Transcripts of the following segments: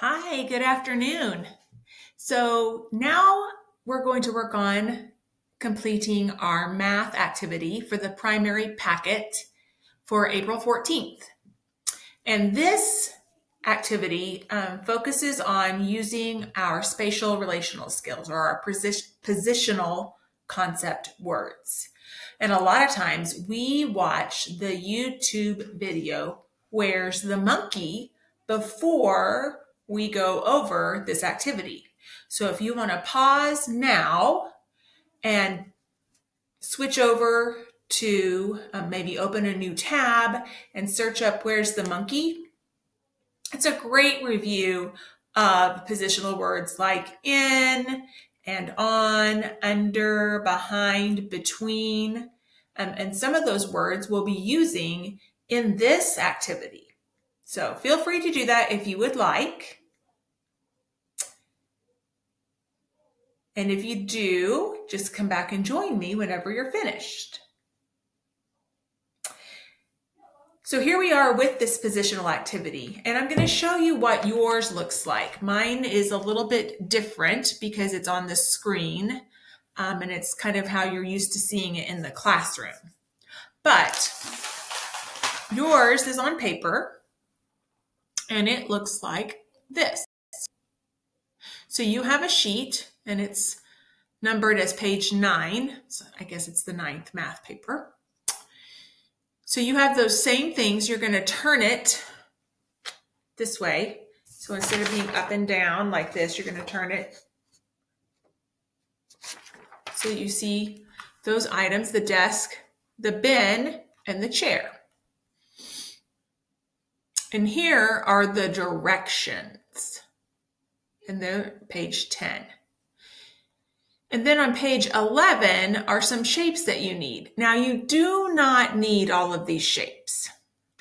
Hi, good afternoon. So now we're going to work on completing our math activity for the primary packet for April 14th. And this activity focuses on using our spatial relational skills or our positional concept words. And a lot of times we watch the YouTube video, Where's the Monkey?, before we go over this activity. So if you want to pause now and switch over to maybe open a new tab and search up Where's the Monkey? It's a great review of positional words like in and on, under, behind, between, and some of those words we'll be using in this activity. So feel free to do that if you would like. And if you do, just come back and join me whenever you're finished. So here we are with this positional activity, and I'm going to show you what yours looks like. Mine is a little bit different because it's on the screen, and it's kind of how you're used to seeing it in the classroom. But yours is on paper, and it looks like this. So you have a sheet, and it's numbered as page 9. So I guess it's the 9th math paper. So you have those same things. You're going to turn it this way. So instead of being up and down like this, you're going to turn it so you see those items, the desk, the bin, and the chair. And here are the directions. And they're page 10. And then on page 11 are some shapes that you need. Now, you do not need all of these shapes.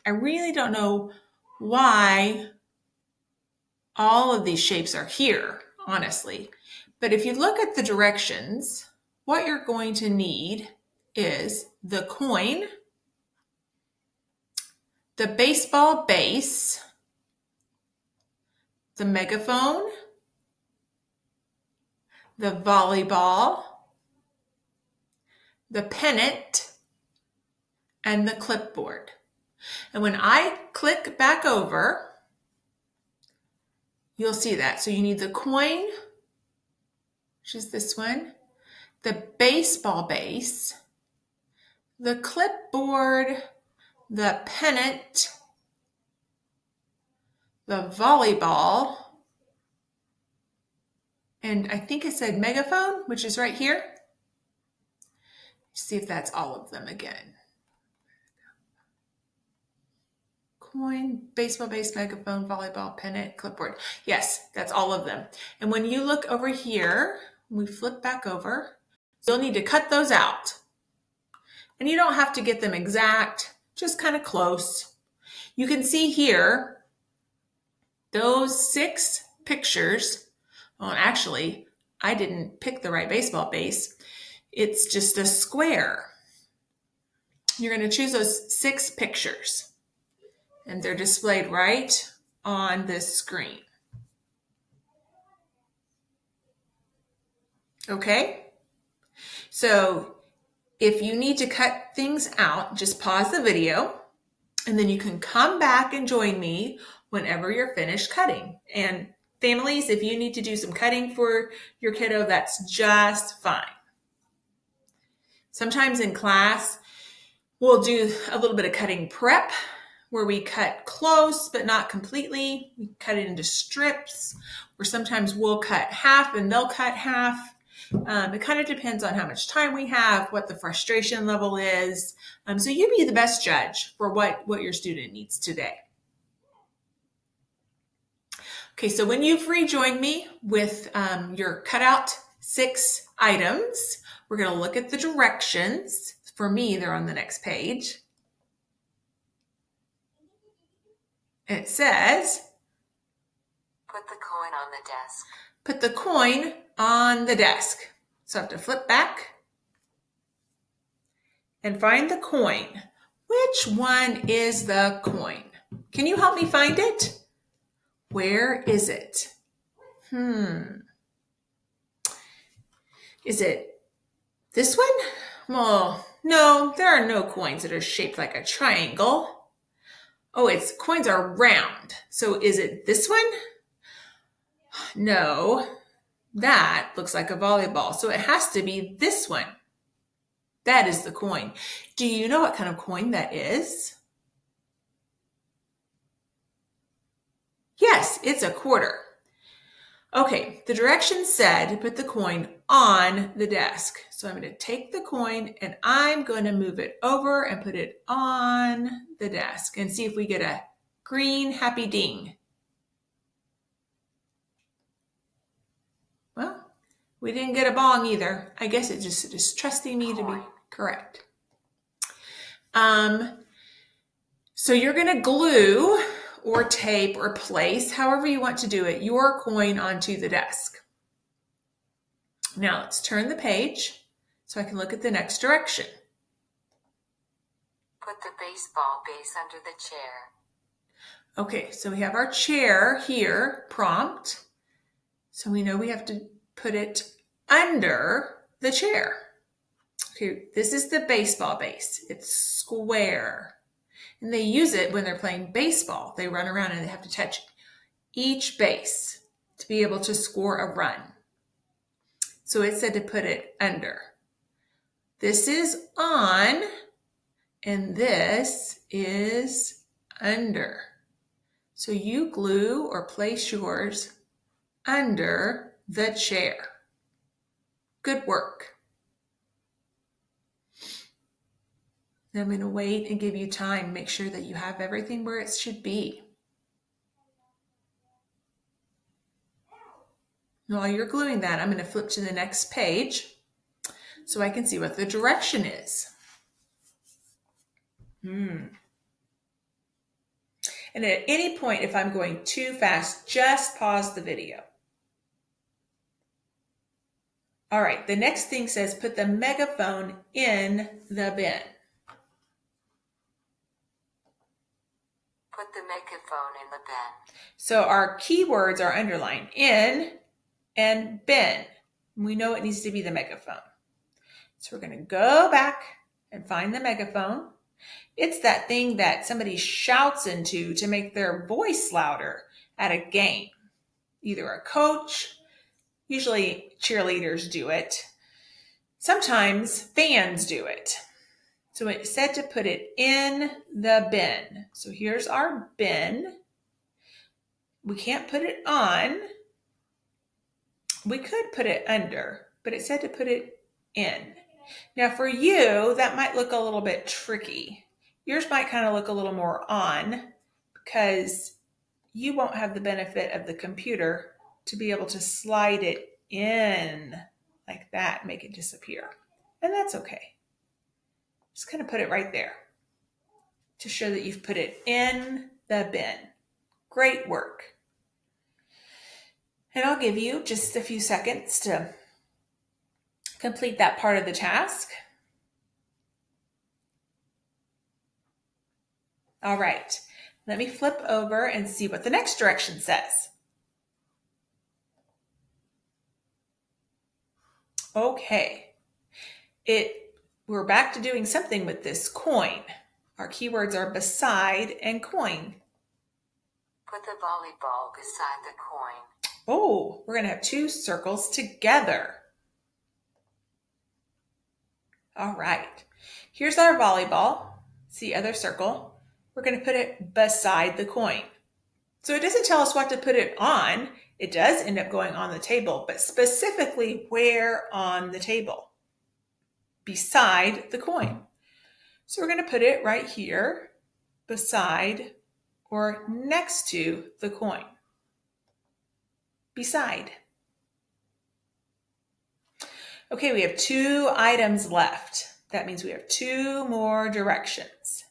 I really don't know why all of these shapes are here, honestly. But if you look at the directions, what you're going to need is the coin, the baseball base, the megaphone, the volleyball, the pennant, and the clipboard. And when I click back over, you'll see that. So you need the coin, which is this one, the baseball base, the clipboard, the pennant, the volleyball, and I think it said megaphone, which is right here. See if that's all of them again. Coin, baseball base, megaphone, volleyball, pennant, clipboard. Yes, that's all of them. And when you look over here, we flip back over, you'll need to cut those out. And you don't have to get them exact, just kind of close. You can see here, those 6 pictures. Well, actually, I didn't pick the right baseball base. It's just a square. You're going to choose those 6 pictures, and they're displayed right on this screen. Okay? So if you need to cut things out, just pause the video, and then you can come back and join me whenever you're finished cutting. And families, if you need to do some cutting for your kiddo, that's just fine. Sometimes in class, we'll do a little bit of cutting prep where we cut close but not completely. We cut it into strips, or sometimes we'll cut half and they'll cut half. It kind of depends on how much time we have, what the frustration level is. So you be the best judge for what your student needs today. Okay, so when you've rejoined me with your cutout 6 items, we're going to look at the directions. For me, they're on the next page. And it says, put the coin on the desk. Put the coin on the desk. So I have to flip back and find the coin. Which one is the coin? Can you help me find it? Where is it? Is it this one? Well, no, there are no coins that are shaped like a triangle. Oh, coins are round. So is it this one? No, that looks like a volleyball. So it has to be this one. That is the coin. Do you know what kind of coin that is? Yes, it's a quarter. Okay, the directions said to put the coin on the desk. So I'm going to take the coin and I'm going to move it over and put it on the desk and see if we get a green happy ding. Well, we didn't get a bong either. I guess it just is trusting me to be correct. So you're going to glue or tape or place, however you want to do it, your coin onto the desk. Now let's turn the page so I can look at the next direction. Put the baseball base under the chair. Okay, so we have our chair here, prompt. So we know we have to put it under the chair. Okay, this is the baseball base. It's square. And they use it when they're playing baseball. They run around and they have to touch each base to be able to score a run. So it said to put it under. This is on, and this is under. So you glue or place yours under the chair. Good work. I'm going to wait and give you time. Make sure that you have everything where it should be. While you're gluing that, I'm going to flip to the next page so I can see what the direction is. And at any point, if I'm going too fast, just pause the video. All right, the next thing says put the megaphone in the bin. Put the megaphone in the bin. So our keywords are underlined, in and bin. We know it needs to be the megaphone. So we're going to go back and find the megaphone. It's that thing that somebody shouts into to make their voice louder at a game. Either a coach, usually cheerleaders do it. Sometimes fans do it. So it said to put it in the bin. So here's our bin. We can't put it on. We could put it under, but it said to put it in. Now for you, that might look a little bit tricky. Yours might kind of look a little more on because you won't have the benefit of the computer to be able to slide it in like that, make it disappear. And that's okay. Just kind of put it right there to show that you've put it in the bin. Great work. And I'll give you just a few seconds to complete that part of the task. All right, let me flip over and see what the next direction says. Okay, we're back to doing something with this coin. Our keywords are beside and coin. Put the volleyball beside the coin. Oh, we're going to have two circles together. All right, here's our volleyball. See other circle. We're going to put it beside the coin. So it doesn't tell us what to put it on. It does end up going on the table, but specifically where on the table? Beside the coin. So we're going to put it right here beside or next to the coin. Beside. Okay, we have 2 items left. That means we have 2 more directions.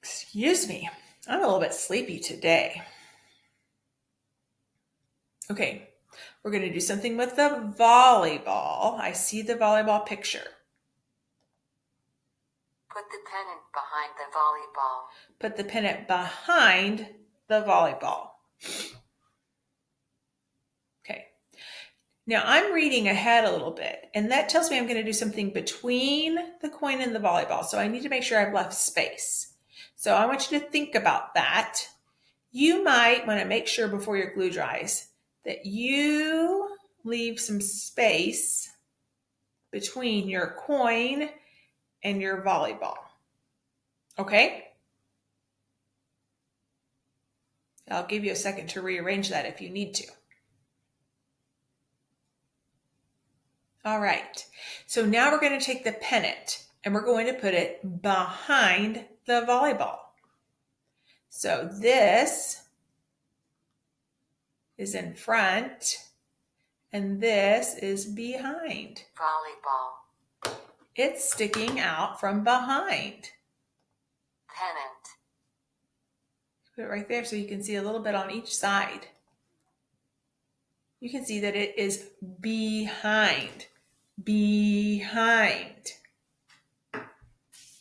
Excuse me, I'm a little bit sleepy today. Okay, we're going to do something with the volleyball. I see the volleyball picture. Put the pennant behind the volleyball. Put the pennant behind the volleyball. Okay. Now I'm reading ahead a little bit, and that tells me I'm going to do something between the coin and the volleyball. So I need to make sure I've left space. So I want you to think about that. You might want to make sure before your glue dries that you leave some space between your coin and your volleyball. Okay? I'll give you a second to rearrange that if you need to. All right, so now we're going to take the pennant and we're going to put it behind the volleyball. So this is in front and this is behind. Volleyball. It's sticking out from behind. Pennant. Put it right there so you can see a little bit on each side. You can see that it is behind. Behind.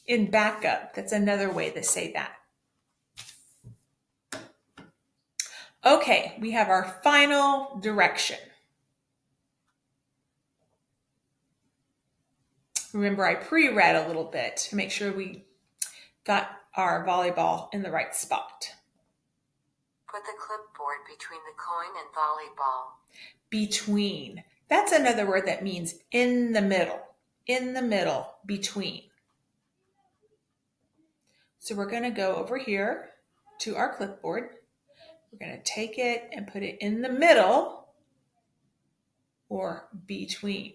In backup, that's another way to say that. Okay, we have our final direction. Remember, I pre-read a little bit to make sure we got our volleyball in the right spot. Put the clipboard between the coin and volleyball. Between. That's another word that means in the middle. In the middle, between. So we're going to go over here to our clipboard. We're going to take it and put it in the middle or between.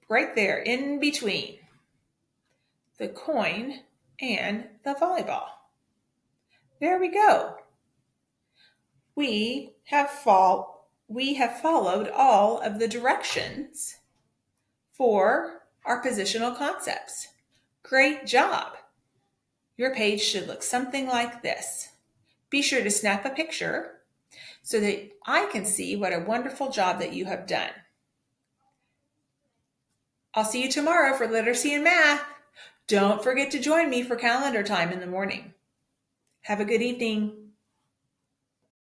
Right there, in between the coin and the volleyball. There we go. We have followed all of the directions for our positional concepts. Great job. Your page should look something like this. Be sure to snap a picture so that I can see what a wonderful job that you have done. I'll see you tomorrow for literacy and math. Don't forget to join me for calendar time in the morning. Have a good evening.